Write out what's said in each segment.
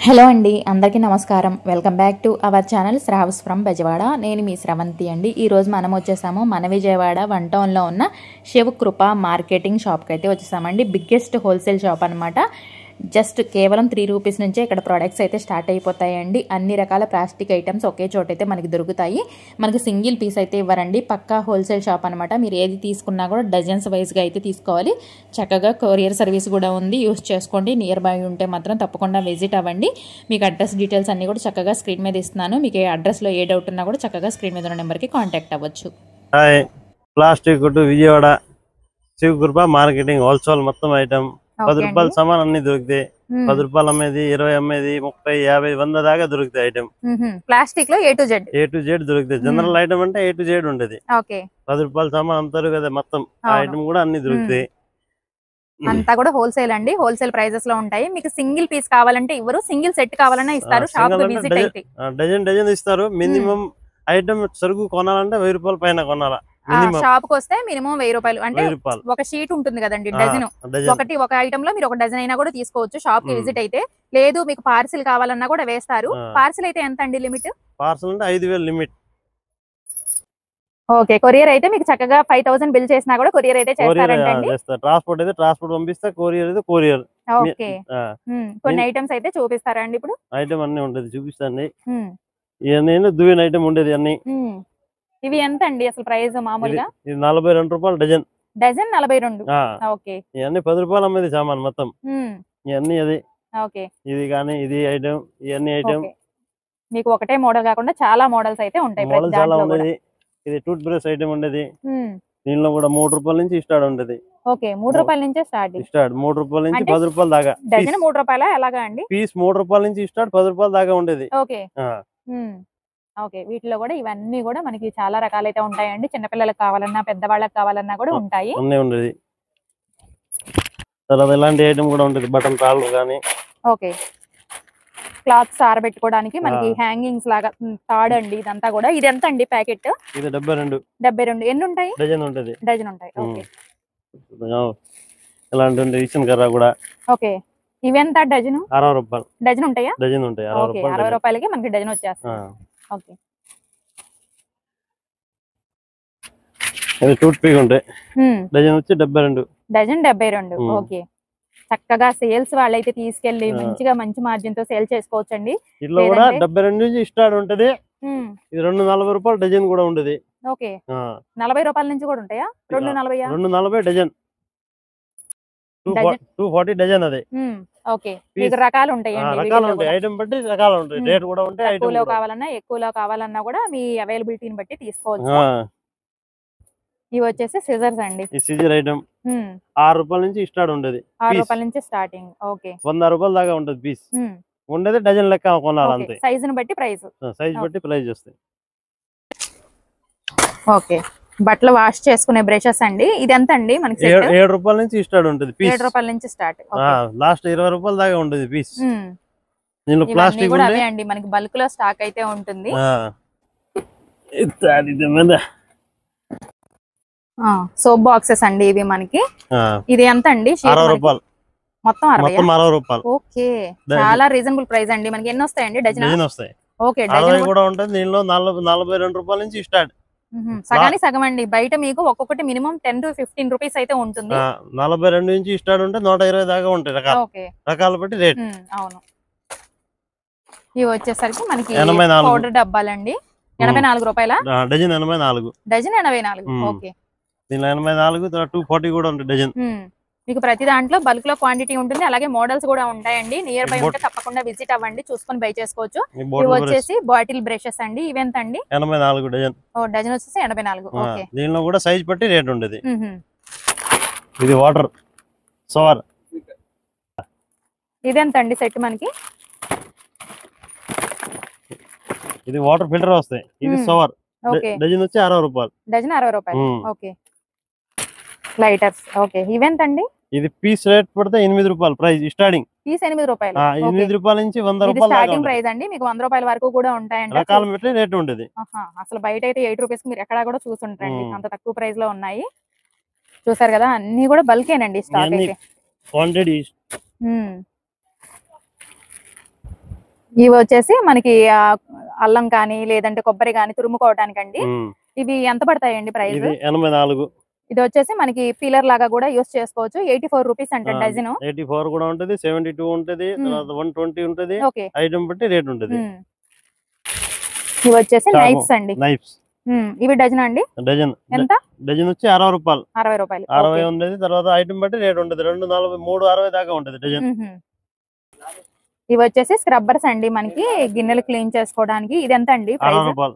Hello అండి, అందరికీ నమస్కారం. Welcome back to our channel Shravs from Bezawada. నేను మీ స్రవంతి అండి. ఈరోజు మనం వచ్చేసాము మన విజయవాడ వన్ టౌన్లో ఉన్న శివకృప మార్కెటింగ్ షాప్కి అయితే వచ్చేసామండి. బిగ్గెస్ట్ హోల్సేల్ షాప్ అనమాట. జస్ట్ కేవలం 3 రూపీస్ నుంచే ఇక్కడ ప్రోడక్ట్స్ అయితే స్టార్ట్ అయిపోతాయండి. అన్ని రకాల ప్లాస్టిక్ ఐటమ్స్ ఒకే చోట అయితే మనకి దొరుకుతాయి. మనకి సింగిల్ పీస్ అయితే ఇవ్వరండి. పక్కా హోల్సేల్ షాప్ అనమాట. మీరు ఏది తీసుకున్నా కూడా డజన్స్ వైజ్గా అయితే తీసుకోవాలి. చక్కగా కొరియర్ సర్వీస్ కూడా ఉంది, యూస్ చేసుకోండి. నియర్ బై ఉంటే మాత్రం తప్పకుండా విజిట్ అవ్వండి. మీకు అడ్రస్ డీటెయిల్స్ అన్ని కూడా చక్కగా స్క్రీన్ మీద ఇస్తున్నాను. మీకు ఏ అడ్రస్లో ఏ డౌట్ ఉన్నా కూడా చక్కగా స్క్రీన్ మీద ఉన్న నెంబర్కి కాంటాక్ట్ అవ్వచ్చు. Hi, plastic to Vijayawada Shivakrupa marketing wholesale మొత్తం ఐటమ్ 10 రూపాయలు సామాన్ అన్ని దొరుకుతాయి. 10 రూపాయలు అమ్మేది, 20 అమ్మేది, 30, 50, 100 దాకా దొరుకుతాయి ఐటమ్. ప్లాస్టిక్ లో ఏ టు జెడ్ దొరుకుతాయి. జనరల్ ఐటమ్ అంటే A to Z ఉండేది. 10 రూపాయలు సామాన్ అమ్ముతారు కదా, మొత్తం ఆ ఐటమ్ కూడా అన్ని దొరుకుతాయి. అంతా కూడా హోల్సేల్ అండి. హోల్సేల్ ప్రైజెస్ లో ఉంటాయి. మీకు సింగిల్ పీస్ కావాలంటే ఇవ్వరు, సింగిల్ సెట్ కావాలన్నా ఇస్తారు. షాప్ కి విజిట్ అయితే డజన్ ఇస్తారు. మినిమం ఐటమ్ సరుకు కొనాలంటే 1000 రూపాయల పైన కొనాలా. షాప్ కి వస్తే మినిమం 1000 రూపాయలు అంటే ఒక షీట్ ఉంటుంది కదండి, డజన్. ఒక ఐటమ్ లో మీరు ఒక డజన్ అయినా కూడా తీసుకోవచ్చు షాప్ కి విజిట్ అయితే. లేదు మీకు పార్సిల్ కావాలన్నా కూడా వేస్తారు. పార్సిల్ అయితే ఎంత అండి లిమిట్? పార్సల్ అంటే 5000 లిమిట్. ఓకే, కొరియర్ అయితే మీకు చక్కగా 5000 బిల్ చేసినా కూడా కొరియర్ అయితే చేస్తారంటండి. ట్రాన్స్పోర్ట్ అయితే ట్రాన్స్పోర్ట్ పంపిస్తా, కొరియర్ అయితే కొరియర్. ఓకే, కొన్ని ఐటమ్స్ అయితే చూపిస్తారా అండి ఇప్పుడు? ఐటమ్ అన్ని ఉంటది, చూపిస్తాండి. నేను దువ్విన ఐటమ్ ఉండేది అన్ని. ఇవి ఎంత అండి అసలు ప్రైస్ మామూలుగా? ఇది 42 రూపాయలు డజన్. డజన్ 42. ఓకే, ఇవన్నీ 10 రూపాయలు అమ్మేది సామాన్ మొత్తం. ఇవన్నీ అది. ఓకే, ఇది కానీ ఇది ఐటమ్, ఇవన్నీ ఐటమ్. మీకు ఒకటే మోడల్ కాకుండా చాలా మోడల్స్ అయితే ఉంటాయి. మోడల్ చాలా ఉండేది. ఇది టూత్ బ్రష్ ఐటమ్ ఉండేది. దీనిలో కూడా 3 రూపాయల నుంచి స్టార్ట్ ఉంటది. ఓకే, 3 రూపాయల నుంచి స్టార్ట్. 3 రూపాయల నుంచి 10 రూపాయల దాకా. డజన్ 3 రూపాయల ఎలాగా అండి? పీస్ 3 రూపాయల నుంచి స్టార్ట్ 10 రూపాయల దాకా ఉండేది. Okay, okay. వీటిలో కూడా ఇవన్నీ కూడా మనకి చాలా రకాలైతే ఉంటాయండి. చిన్నపిల్లలకు కావాలన్నా పెద్దవాళ్ళకి కావాలన్నా కూడా ఉంటాయి. అన్నీ ఉండేది. తర్వాత ఇలాంటి ఐటమ్ కూడా ఉంటుంది, బటన్ తాళ్ళు కానీ. ఓకే, క్లాత్స్ ఆరబెట్టుకోవడానికి మనకి హ్యాంగింగ్స్ లాగా తాడు అండి ఇదంతా కూడా. ఇది ఎంత అండి ప్యాకెట్? ఇది 72. 72 ఎన్ని ఉంటాయి? డజన్ ఉంటుంది. డజన్ ఉంటాయి. ఓకే, ఇలాంటి ఉంటుంది. ఇచ్చిన కర్ర కూడా. ఓకే, ఇవి ఎంత డజన్? 60 రూపాయలు డజన్ ఉంటాయా? డజన్ ఉంటాయి. 60 రూపాయలకి మనకి డజన్ వచ్చేస్తుంది. ఓకే, ఇది టూత్ పిక్ ఉంటాయి. డజన్ వచ్చి 72. డజన్ 72. ఓకే, చక్కగా సేల్స్ వాళ్ళైతే తీసుకెళ్లి మంచిగా మంచి మార్జిన్ తో సేల్ చేసుకోవచ్చు అండి. ఇట్లా కూడా 72 నుంచి స్టార్ట్ ఉంటది. ఇది 240 రూపాయలు డజన్ కూడా ఉండదు. ఓకే, 40 రూపాయల నుంచి కూడా ఉంటాయా? 240 డజన్. 240 డజన్ అది. ఓకే, మీకు రకాలు ఉంటాయి. ఐటమ్ బట్టి రకాలు ఉంటాయి. రేట్ కూడా ఉంటాయి. తక్కువలో కావాలన్నా ఎక్కువలో కావాలన్నా కూడా మీ అవైలబిలిటీని బట్టి తీసుకోవచ్చు. ఇవి వచ్చేసి సిజర్స్ అండి. ఈ సిజర్ ఐటమ్ 6 రూపాయల నుంచి స్టార్ట్ ఉండేది. 6 రూపాయల నుంచి స్టార్టింగ్. ఓకే, 100 రూపాయల దాకా ఉంటది పీస్. ఉండేది డజన్ లెక్క కొనాలి అంతే. సైజుని బట్టి ప్రైస్. సైజ్ బట్టి ప్రైస్ వస్తాయి. ఓకే, బట్టలు వాష్ చేసుకునే బ్రషెస్ అండి. ఇది ఎంత అండి మనకి? 7 రూపాయల నుంచి స్టార్ట్ ఉంటది పీస్. 7 రూపాయల నుంచి స్టార్ట్. లాస్ట్ 20 రూపాయల దాకా ఉండేది పీస్. దీనిలో ప్లాస్టిక్ కూడా అవే అండి, మనకి బల్క్ లో స్టాక్ అయితే ఉంటుంది. సోప్ బాక్సెస్ అండి ఇవి మనకి. ఇది ఎంత అండి? 60 రూపాయలు. మొత్తం 60 రూపాయలు. ఓకే, చాలా రీజనబుల్ ప్రైస్ అండి. మనకి ఎన్ని వస్తాయండి? డజన్ వస్తాయి. ఓకే, డజన్ కూడా ఉంటుంది. దీనిలో 42 రూపాయల నుంచి స్టార్ట్. సగానికి సగం అండి. బయట మీకు ఒక్కొక్కటి మినిమం 10 to 15 రూపీస్ అయితే ఉంటుంది. 42 నుంచి స్టార్ట్ ఉంటే 120 దాకా ఉంటాయి రకాలు. రకాల బట్టి రేట్. అవును, ఇవి వచ్చేసరికి మనకి పౌడర్ డబ్బాలండి. 84 రూపాయల డజన్. 84 డజన్. 84. ఓకే, దీనిలో 84, 240 కూడా ఉంటుంది డజన్. మీకు ప్రతి దాంట్లో బల్క్ లో క్వాంటిటీ ఉంటుంది. అలాగే మోడల్స్ కూడా ఉంటాయండి. నియర్ బై ఉంటే తప్పకుండా విజిట్ అవ్వండి, చూసుకొని బై చేసుకోవచ్చు. ఇవి వచ్చేసి బాటిల్ బ్రషెస్ అండి. ఇవి ఎంత అండి? 84 డజన్. డజన్ వచ్చేసి 84. ఓకే, దీనిలో కూడా సైజ్ బట్టి రేట్ ఉండేది. ఇది వాటర్ సవర్. ఇది ఎంత అండి సెట్ మనకి? ఇది వాటర్ ఫిల్టర్ వస్తాయి. ఇది సవర్. డజన్ వచ్చి 60 రూపాయలు. డజన్ 60 రూపాయలు. Okay, lighters. ఓకే, ఇవెంత అండి? ఇది పీస్ రేట్ పడితే 8 రూపాయలు ప్రైస్ స్టార్టింగ్. పీస్ 8 రూపాయలు. 8 రూపాయల నుంచి 100 రూపాయలు స్టార్టింగ్ ప్రైస్ అండి. మీకు 100 రూపాయల వరకు కూడా ఉంటాయండి. రకాల బట్టి రేట్ ఉంటుంది. అసలు బయట అయితే 8 రూపీస్ మీరు ఎక్కడా కూడా చూసుంటారండి, అంత తక్కువ ప్రైస్ లో ఉన్నాయి. చూసారు కదా, అన్ని కూడా బల్కేనండి స్టాక్ అయితే. క్వాంటిటీ ఇవి వచ్చేసి మనకి అల్లం కానీ లేదంటే కొబ్బరి కానీ తురుముకోవడానికండి. ఇవి ఎంత పడతాయండి ప్రైస్? ఇది 84. ఇది వచ్చేసి మనకి పీలర్ లాగా కూడా యూస్ చేసుకోవచ్చు. 84 రూపీస్ అంటే డజన్. 84 కూడా ఉంటది, 72 ఉంటది, తర్వాత 120 ఉంటది. ఓకే, ఐటమ్ బట్టి రేట్ ఉంటది. ఇవి వచ్చేసి నైఫ్స్ అండి. నైఫ్స్ ఇవి డజన్ అండి. డజన్ ఎంత? డజన్ వచ్చి 60 రూపాయలు. 60 రూపాయలు. 60 ఉండేది. తర్వాత ఐటమ్ బట్టి రేట్ ఉంటది. 2, 4, 3, 60 దాకా ఉంటది డజన్. ఇవి వచ్చేసి స్క్రబ్బర్స్ అండి, మనకి గిన్నెలు క్లీన్ చేసుకోవడానికి. ఇది ఎంత అండి? 60 రూపాయలు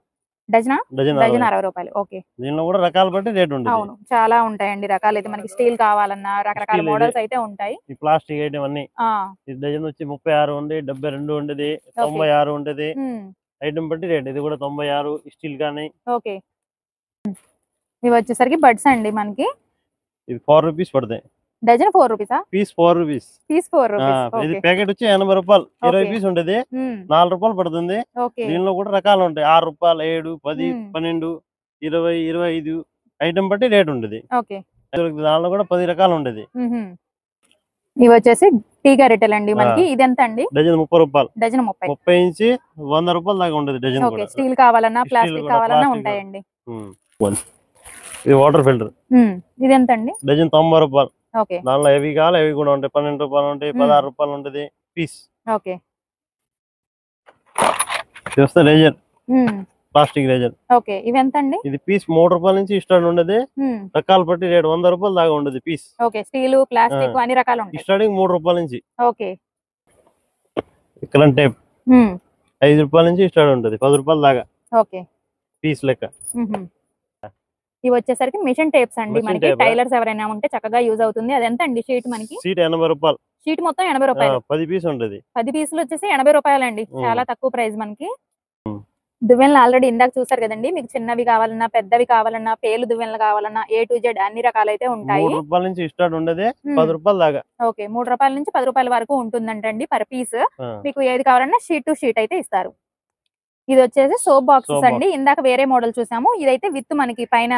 డజనా? డజన్ 60 రూపాయలు. ఓకే, దీనిలో కూడా రకాల బట్టి రేట్ ఉంటుంది. అవును, చాలా ఉంటాయండి రకాలు. అయితే మనకి స్టీల్ కావాలన్నా రకరకాల మోడల్స్ అయితే ఉంటాయి. ఈ ప్లాస్టిక్ ఐటమ్ అన్ని ఈ డజన్ వచ్చి 36 ఉంది, 72 ఉండేది, 96 ఉండేది. ఐటమ్ బట్టి రేట్. ఇది కూడా 96 స్టీల్ కానీ. ఓకే, ఇవి వచ్చేసరికి బడ్స్ అండి మనకి. ఇది 4 రూపీస్ పడతాయి. డజన్ 4 రూపీసా? Piece 4 rupees. Piece 4 rupees. ఇది ప్యాకెట్ వచ్చి 80 రూపాయలు. 20 పీస్ ఉండేది, 4 రూపాయలు పడుతుంది. దీనిలో కూడా రకాలు ఉంటాయి. 6 రూపాయలు, 7, 10, 12, 20, 25 ఐటమ్ బట్టి రేట్ ఉండేది. దానిలో కూడా 10 రకాలు ఉండేది. ఇవి వచ్చేసి టీ గరిటెలు అండి మనకి. ఇది ఎంత అండి? డజన్ 30 రూపాయలు. డజన్ 30 నుంచి 100 రూపాయలు దాకా ఉండేది డజన్. స్టీల్ కావాలన్నా ప్లాస్టిక్ కావాలన్నా ఉంటాయండి. ఇది వాటర్ ఫిల్టర్. ఇది ఎంత అండి? డజన్ 90 రూపాయలు. ఓకే, దానిలో హెవీ కావాలి, హెవీ కూడా ఉంటాయి. 12 రూపాయలు ఉంటాయి, 16 రూపాయలు ఉంటది పీస్. ఓకే, చూస్తే రేజర్, ప్లాస్టిక్ రేజర్. ఓకే, ఇవి ఎంత అండి? ఇది పీస్ 3 రూపాయల నుంచి స్టార్ట్ ఉండేది. రకాల బట్టి రేట్ 100 రూపాయలు దాకా ఉండదు పీస్. ఓకే, స్టీల్ ప్లాస్టిక్ అన్ని రకాలు ఉంటాయి. స్టార్టింగ్ 3 రూపాయల నుంచి. ఓకే, కరెంట్ టేప్ 5 రూపాయల నుంచి స్టార్ట్ ఉంటది, 10 రూపాయల దాకా. ఓకే, పీస్ లెక్క. ఇవి వచ్చేసరికి మిషన్ టేప్స్ అండి మనకి. టైలర్స్ ఎవరైనా ఉంటే చక్కగా యూజ్ అవుతుంది. అది ఎంత అండి షీట్ మనకి? షీట్ 80 రూపాయలు. షీట్ మొత్తం 80 రూపాయలు. 10 పీస్ ఉంటది. 10 పీసులు వచ్చేసి 80 రూపాయలు అండి. చాలా తక్కువ ప్రైస్ మనకి. దువ్వెనలు ఆల్రెడీ ఇందాక చూసారు కదండి. మీకు చిన్నవి కావాలన్నా, పెద్దవి కావాలన్నా, పేలు దువ్వెనలు కావాలన్నా A to Z అన్ని రకాలైతే ఉంటాయి. 3 రూపాయల నుంచి స్టార్ట్ ఉండేది, 10 రూపాయల దాకా. ఓకే, 3 రూపాయల నుంచి 10 రూపాయల వరకు ఉంటుందంటండి పర్ పీస్. మీకు ఏది కావాలన్నా షీట్ టు షీట్ అయితే ఇస్తారు. ఇది వచ్చేసి సోప్ బాక్సెస్ అండి. ఇందాక వేరే మోడల్ చూసాము. ఇదైతే విత్ మనకి పైన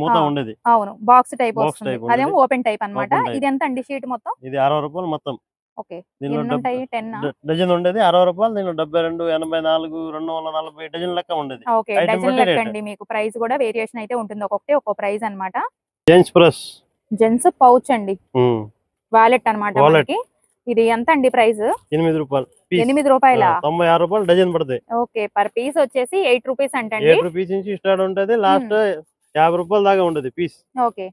మూత ఉండేది. అవును, బాక్స్ టైప్ వస్తుంది. అదేమో ఓపెన్ టైప్ అన్నమాట. ఇది ఎంత అండి షీట్ మొత్తం? ఇది 60 రూపాయలు మొత్తం. ఓకే, ఎన్ని ఉంటాయి? 10 డజన్ ఉండేది 60 రూపాయలు. దీనిలో 72, 84, 240 డజన్ లెక్క ఉండేది. ఓకే, డజన్ లెక్క అండి. మీకు ప్రైస్ కూడా వేరియేషన్ అయితే ఉంటుంది. ఒక్కొక్కటి ఒక్కో ప్రైస్ అన్నమాట. జెంట్స్ ప్రెస్, జెంట్స్ పౌచ్ అండి, వాలెట్ అన్నమాట మనకి. ఇది ఎంత అండి ప్రైస్? 8 రూపాయలు. 8 రూపాయల 96 రూపాయలు డజన్ పడతాయి. ఓకే, పర్ పీస్ వచ్చేసి 8 రూపీస్ అంటండి. 8 రూపీస్ నుంచి స్టార్ట్ ఉంటది, లాస్ట్ 50 రూపాయల దాకా ఉండదు పీస్. ఓకే,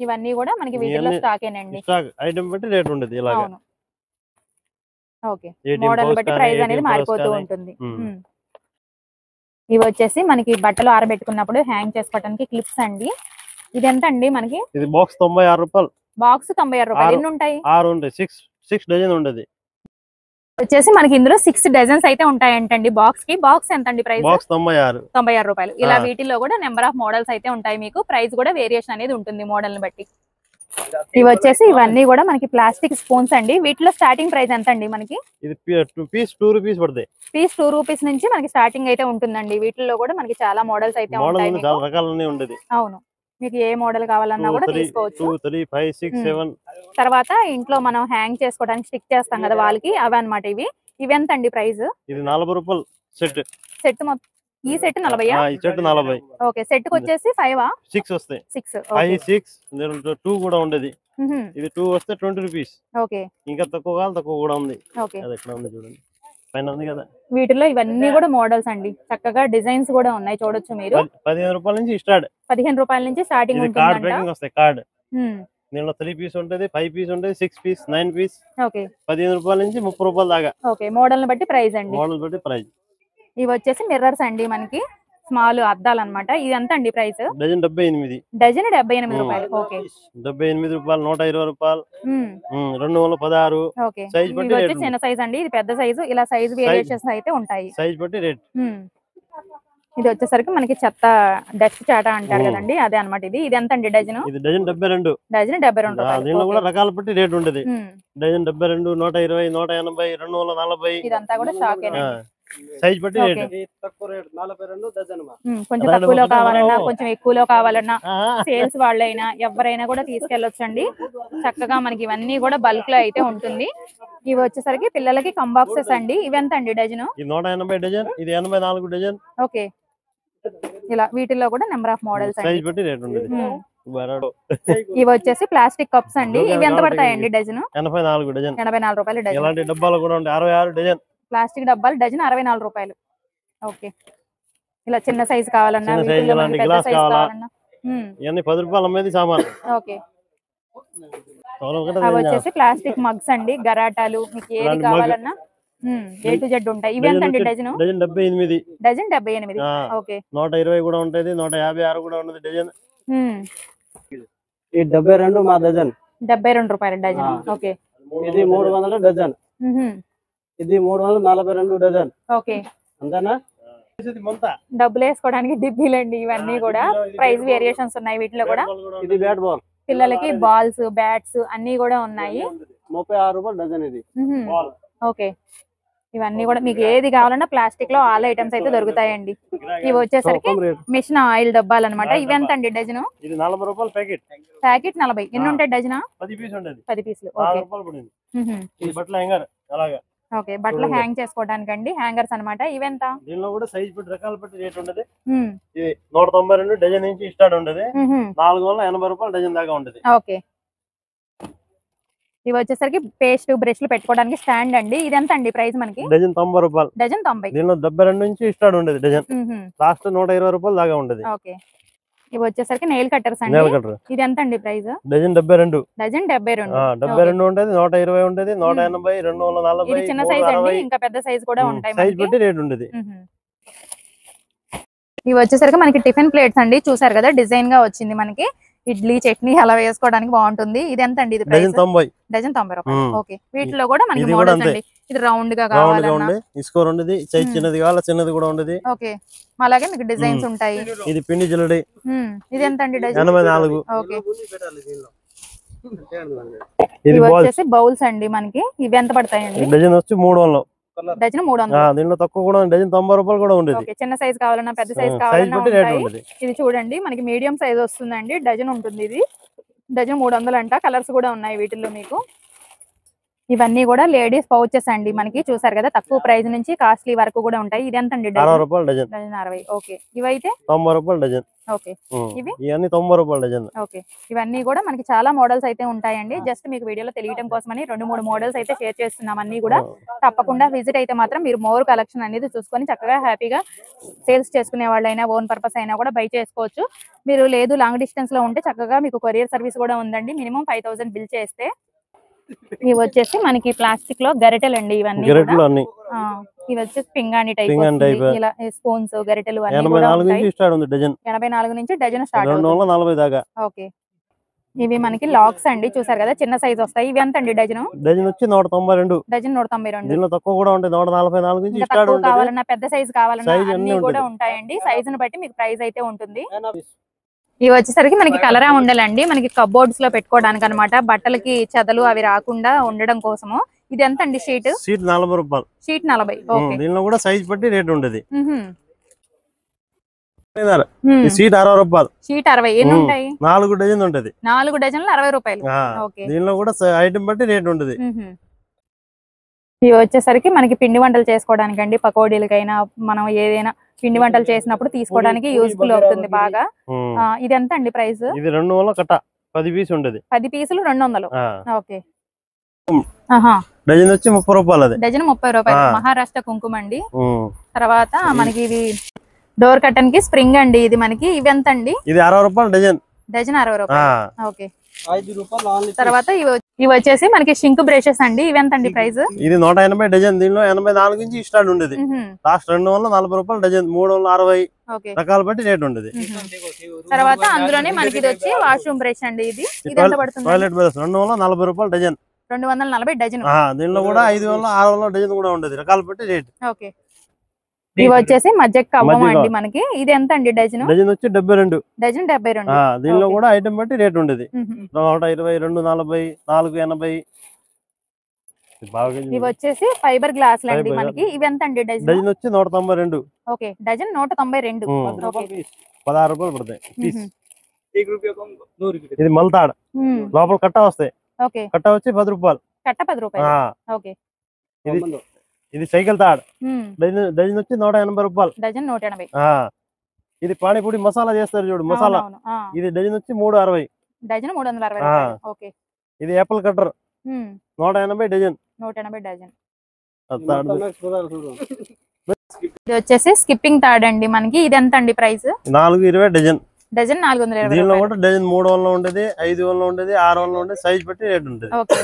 ఇవన్నీ కూడా మనకి వీటిలో స్టాకేనండి. స్టాక్ ఐటమ్ బట్టి రేట్ ఉంటది ఇలాగా. ఓకే, మోడల్ బట్టి ప్రైస్ అనేది మారిపోతూ ఉంటుంది. ఇవి వచ్చేసి మనకి బట్టలు ఆరబెట్టుకున్నప్పుడు హ్యాంగ్ చేసుకోవడానికి క్లిప్స్ అండి. ఇది ఎంత అండి మనకి? ఇది బాక్స్ 96 రూపాయలు. బాక్స్ 96 రూపాయలు. ఎన్ని ఉంటాయి? 6 ఉంటాయి. 6 డజన్ ఉండదు. వచ్చేసి మనకి ఇందులో 6 డజన్స్ అయితే ఉంటాయంటండి బాక్స్ కి. బాక్స్ ఎంత అండి ప్రైస్? బాక్స్ 96 రూపాయలు. ఇలా వీటిలో కూడా నెంబర్ ఆఫ్ మోడల్స్ అయితే ఉంటాయి. మీకు ప్రైస్ కూడా వేరియేషన్ అనేది ఉంటుంది మోడల్ ని బట్టి. ఇవి వచ్చేసి ఇవన్నీ కూడా మనకి ప్లాస్టిక్ స్పూన్స్ అండి. వీటిలో స్టార్టింగ్ ప్రైస్ ఎంత అండి మనకి? ఇది పీస్ 2 రూపీస్ పడతాయి. పీస్ 2 రూపీస్ నుంచి మనకి స్టార్టింగ్ అయితే ఉంటుందండి. వీటిలో కూడా మనకి చాలా మోడల్స్ అయితే ఉంటాయి. చాలా రకాలన్నీ ఉండేది. అవును, మీకు ఏ మోడల్ కావాలన్నా కూడా తీసుకోవచ్చు. 2, 3, 5, 6, 7. తర్వాత ఇంట్లో మనం హ్యాంగ్ చేసుకోవడానికి స్టిక్ చేస్తాం కదా వాళ్ళకి, అవి అన్నమాట ఇవి. ఇవి ఎంత అండి ప్రైస్? ఇది 40 రూపాయలు సెట్. సెట్ మొత్తం ఈ సెట్ 40. ఈ సెట్ 40. ఓకే, సెట్ కి వచ్చేసి 5 6 వస్తాయి. 6 5, 6 2 కూడా ఉండేది. ఇది 2 వస్తే 20 రూపీస్. ఓకే, ఇంకా తక్కువ కూడా ఉంది. ఓకే, అది ఎక్కడ ఉంది చూడండి, పైన ఉంది కదా. వీటిలో ఇవన్నీ కూడా మోడల్స్ అండి. చక్కగా డిజైన్స్ కూడా ఉన్నాయి, చూడొచ్చు మీరు. 15 రూపాయల నుంచి స్టార్ట్. 15 రూపాయల నుంచి స్టార్టింగ్ ఉంటుంది. కార్డ్ బ్రేకింగ్ వస్తాయి. కార్డ్ దీనిలో 3 పీస్ ఉంటది, 5 పీస్ ఉంటది, 6 పీస్, 9 పీస్. ఓకే, 15 రూపాయల నుంచి 30 రూపాయల దాకా. ఓకే, మోడల్ ని బట్టి ప్రైస్ అండి. మోడల్ బట్టి ప్రైస్. ఇవి వచ్చేసి మిర్రర్స్ అండి మనకి, స్మాల్ అద్దాలు అన్నమాట. ఇది ఎంత అండి ప్రైస్? డజన్ 78. డజన్ 78 రూపాయలు. ఓకే, 78 రూపాయలు, 120 రూపాయలు, 216. ఓకే, సైజ్ బట్టి వచ్చి చిన్న సైజ్ అండి, ఇది పెద్ద సైజు. ఇలా సైజ్ వేరియేషన్స్ అయితే ఉంటాయి. సైజ్ బట్టి రేట్. ఇది వచ్చేసరికి మనకి చెత్త డస్ట్ చాట అంటారు కదండి, అదే అన్నమాట. ఇది ఎంత అండి డజన్? ఇది డజన్ 72. డజన్ 72 రూపాయలు. దీనిలో కూడా రకాల బట్టి రేట్ ఉంటది. డజన్ 72, 120, 180, 240. ఇదంతా కూడా స్టాక్. సైజ్ బట్టి రేట్. కొంచెం తక్కువలో కావాలన్నా కొంచెం ఎక్కువలో కావాలన్నా సేల్స్ వాళ్ళైనా ఎవరైనా కూడా తీసుకెళ్లొచ్చండి. చక్కగా మనకి ఇవన్నీ కూడా బల్క్ లో అయితే ఉంటుంది. ఇవి వచ్చేసరికి పిల్లలకి కంబాక్సెస్ అండి. ఇవి ఎంత అండి డజన్? 180 డజన్, ఇది 84 డజన్. ఓకే, ఇలా వీటిల్లో కూడా నెంబర్ ఆఫ్ మోడల్స్ సైజ్ బట్టి రేట్ ఉంటుంది. ఇవి వచ్చేసి ప్లాస్టిక్ కప్స్ అండి. ఇవి ఎంత పడతాయండి డజన్? 84 డజన్. 84 రూపాయలు డజన్. ఇలాంటి డబ్బాలు కూడా ఉంటాయి 66 డజన్. ప్లాస్టిక్ డబ్బాలు డజన్ 64 రూపాయలు. ఓకే, ఇలా చిన్న సైజ్ కావాలన్నా పెద్ద సైజ్ కావాలన్నా ఇవన్నీ 10 రూపాయలు అమ్మేది సామాన్. ఓకే, అవి వచ్చేసి ప్లాస్టిక్ మగ్స్ అండి. గరాటాలు మీకు ఏది కావాలన్నా ఏ టు జెడ్ ఉంటాయి. ఇవి ఎంత అండి డజన్? డజన్ 78. డజన్ 78. ఓకే, 120 కూడా ఉంటది, 156 కూడా ఉన్నది డజన్. ఈ 72 మా డజన్. 72 రూపాయలు డజన్. ఓకే, ఇది 300 డజన్. ఇది 342 డజన్. ఓకే, అంతేనా? డబ్బులు వేసుకోవడానికి డిబ్బీలండి. ఇవన్నీ కూడా ప్రైస్ వేరియేషన్స్ ఉన్నాయి వీటిలో కూడా. ఇది బ్యాట్ బాల్, పిల్లలకి బాల్స్, బ్యాట్స్ అన్ని కూడా ఉన్నాయి. 36 రూపాయలు డజన్ ఇది. ఓకే, ఇవన్నీ కూడా మీకు ఏది కావాలన్నా ప్లాస్టిక్ లో ఆల్ ఐటమ్స్ అయితే దొరుకుతాయండి. ఇవి వచ్చేసరికి మిషన్ ఆయిల్ డబ్బాలు అనమాట. ఇవి ఎంత అండి డజన్? ఇది 40 రూపాయలు ప్యాకెట్. ప్యాకెట్ 40. ఎన్ని ఉంటాయి డజన్? 10 పీస్ ఉంటది. 10 పీసులు. ఓకే, బట్టలు హ్యాంగ్ చేసుకోవడానికి అండి, హ్యాంగర్స్ అనమాట. ఇవెంత? దీనిలో కూడా సైజ్ బట్టి రకాల బట్టి రేట్ ఉండదు. ఇది 192 డజన్ నుంచి స్టార్ట్ ఉండదు. 480 రూపాయలు డజన్ దాకా ఉంటది. ఓకే, ఇవి వచ్చేసరికి పేస్ట్ బ్రష్లు పెట్టుకోవడానికి స్టాండ్ అండి. ఇది ఎంత అండి ప్రైస్ మనకి? డజన్ 90 రూపాయలు. డజన్ 90. దీనిలో 72 నుంచి స్టార్ట్ ఉండదు డజన్. లాస్ట్ 120 రూపాయలు దాకా ఉంటది. ఓకే, ఇవి వచ్చేసరికి నెయిల్ కట్టర్స్ అండి. ఇది ఎంత అండి ప్రైస్? డజన్ 72. డజన్ 72. 72 ఉంటది, 120 ఉంటది, 180, 240. ఇది చిన్న సైజ్ అండి, ఇంకా పెద్ద సైజ్ కూడా ఉంటాయి. సైజ్ బట్టి రేట్ ఉంటది. ఇవి వచ్చేసరికి మనకి టిఫిన్ ప్లేట్స్ అండి. చూసారు కదా, డిజైన్ గా వచ్చింది మనకి. ఇడ్లీ చట్నీ అలా వేసుకోవడానికి బాగుంటుంది. ఇది ఎంత అండి? ఇది డజన్ 90. డజన్ 90 రూపాయలు. ఓకే, వీటిలో కూడా మనకి మోడల్స్ అండి. ఇది రౌండ్ గా కావాలన్నా స్కోర్ ఉండదు, సైజ్ చిన్నది కావాలా చిన్నది కూడా ఉండదు. ఓకే, అలాగే మీకు డిజైన్స్ ఉంటాయి. ఇది పిండి జల్లెడి. ఇది ఎంత అండి డజన్? 84. ఓకే, ఇవి వచ్చేసి బౌల్స్ అండి మనకి. ఇవి ఎంత పడతాయండి? డజన్ వచ్చి 300. డజన్ 300. దీనిలో తక్కువ కూడా డజన్ 90 రూపాయలు కూడా ఉండేది. ఓకే, చిన్న సైజ్ కావాలన్నా పెద్ద సైజ్ కావాలన్నా ఉంటాయి. ఇది చూడండి మనకి మీడియం సైజ్ వస్తుందండి. డజన్ ఉంటుంది. ఇది డజన్ 300 అంట. కలర్స్ కూడా ఉన్నాయి వీటిల్లో మీకు. ఇవన్నీ కూడా లేడీస్ పౌచెస్ అండి మనకి. చూసారు కదా, తక్కువ ప్రైస్ నుంచి కాస్ట్లీ వరకు కూడా ఉంటాయి. ఇది ఎంత అండి? 60 రూపాయలు డజన్. డజన్ 60. ఓకే, ఇవైతే 90 రూపాయలు డజన్. ఓకే, ఇవి ఇవన్నీ 90 రూపాయలు డజన్. ఓకే, ఇవన్నీ కూడా మనకి చాలా మోడల్స్ అయితే ఉంటాయండి. జస్ట్ మీకు వీడియోలో తెలియడం కోసమని 2-3 మోడల్స్ అయితే షేర్ చేస్తున్నాం. అన్ని కూడా తప్పకుండా విజిట్ అయితే మాత్రం మీరు మోర్ కలెక్షన్ అనేది చూసుకొని చక్కగా హ్యాపీగా సేల్స్ చేసుకునే వాళ్ళైనా ఓన్ పర్పస్ అయినా కూడా బై చేసుకోవచ్చు. మీరు లేదు లాంగ్ డిస్టెన్స్ లో ఉంటే చక్కగా మీకు కొరియర్ సర్వీస్ కూడా ఉందండి. మినిమం 5000 బిల్ చేస్తే. ఇవి వచ్చేసి మనకి ప్లాస్టిక్ లో గరిటెలు అండి. ఇవన్నీ ఇవి వచ్చేసి పింగాణి టైప్, ఇలా స్పూన్స్, గరిటెలు అన్ని కూడా ఉంటాయి. 84 నుంచి డజన్ స్టార్ట్ అవుతుంది. ఓకే, ఇవి మనకి లాక్స్ అండి. చూసారు కదా, చిన్న సైజ్ వస్తాయి. ఇవి ఎంత అండి డజన్? డజన్ వచ్చి 192. డజన్ 192. దీనిలో తక్కువ కూడా ఉంటాయి, 144 నుంచి స్టార్ట్ ఉంటుంది. కావాలన్నా పెద్ద సైజ్ కావాలన్నా అన్ని కూడా ఉంటాయండి. సైజ్ ని బట్టి మీకు ప్రైస్ అయితే ఉంటుంది. ఇవి వచ్చేసరికి మనకి కలరా ఉండాలండి. మనకి కబోర్డ్స్ లో పెట్టుకోవడానికి అనమాట. బట్టలకి చెదలు అవి రాకుండా ఉండడం కోసము. ఇది ఎంత అండి? షీట్ 40 రూపాయలు. షీట్ 40. ఓకే, దీనిలో కూడా సైజ్ బట్టి రేట్ ఉంటది. షీట్ 60 రూపాయలు. షీట్ 60. ఎన్ని ఉంటాయి? 4 డజన్ ఉంటది. 4 డజన్లు 60 రూపాయలు. ఓకే, దీనిలో కూడా ఐటమ్ బట్టి రేట్ ఉంటది. ఇవి వచ్చేసరికి మనకి పిండి వంటలు చేసుకోవడానికి అండి. పకోడీలకైనా మనం ఏదైనా పిండి వంటలు చేసినప్పుడు తీసుకోవడానికి యూస్ఫుల్ అవుతుంది బాగా. ఇది ఎంత అండి ప్రైస్? ఇది 200 కట్ట 10 పీస్ ఉంటది. 10 పీసులు 200. ఓకే, డజన్ వచ్చి 30 రూపాయలు. డజన్ 30 రూపాయలు. మహారాష్ట్ర కుంకుమ అండి. తర్వాత మనకి ఇవి డోర్ కర్టన్ కి స్ప్రింగ్ అండి. ఇది మనకి ఇవి ఎంత అండి? ఇది 60 రూపాయలు డజన్. డజన్ 60 రూపాయలు. ఓకే, తర్వాత ఇవి వచ్చేసి మనకి షింక్ బ్రషెస్ అండి. ఇవి ఎంత అండి ప్రైస్? ఇది 180 డజన్. దీనిలో 84 నుంచి స్టార్ట్ ఉండేది. లాస్ట్ 240 రూపాయలు డజన్. 360 రకాల బట్టి రేట్ ఉండేది. తర్వాత అందులోనే మనకి ఇది వచ్చి వాష్రూమ్ బ్రష్ అండి. ఇది ఎంత పడుతుంది? టాయిలెట్ బ్రష్ 240 రూపాయలు డజన్. 240 డజన్. దీనిలో కూడా 500, 600 డజన్ కూడా ఉండేది. రకాల బట్టి రేట్. ఓకే, ఇవి వచ్చేసి మధ్య కవ్వం అండి మనకి. ఇది ఎంత అండి డజన్? డజన్ వచ్చి 72. డజన్ 72. దీనిలో కూడా ఐటమ్ బట్టి రేట్ ఉండేది. 120, 240, 480. ఇవి వచ్చేసి ఫైబర్ గ్లాస్ అండి Fiber మనకి. ఇవి ఎంత అండి డజన్? డజన్ వచ్చి 192. Okay, dozen 192. 16 రూపాయలు పడతాయి పీస్. మ్మ్. ఇది మల్తాడ్, లోపల కట్ట వస్తాయి. ఓకే, కట్ట వచ్చి 10 రూపాయలు. కట్ట 10 రూపాయలు. ఓకే, ఇది సైకిల్ తాడ్, డజన్ వచ్చి 180 రూపాయలు. డజన్ 180. ఇది పానీపూరి మసాలా చేస్తారు చూడు, మసాలా. ఇది డజన్ వచ్చి 360. డజన్ 360. ఓకే, ఇది యాపిల్ కట్టర్ 180 డజన్. 180 డజన్. ఇది ఇది వచ్చేసి స్కిప్పింగ్ తాడ్ అండి మనకి. ఇది ఎంత అండి ప్రైస్? 420 డజన్. డజన్ 420. దీనిలో కూడా డజన్ 300 ఉండేది, 500 ఉండేది, 600 ఉండేది, సైజ్ బట్టి రేట్ ఉంటుంది. ఓకే,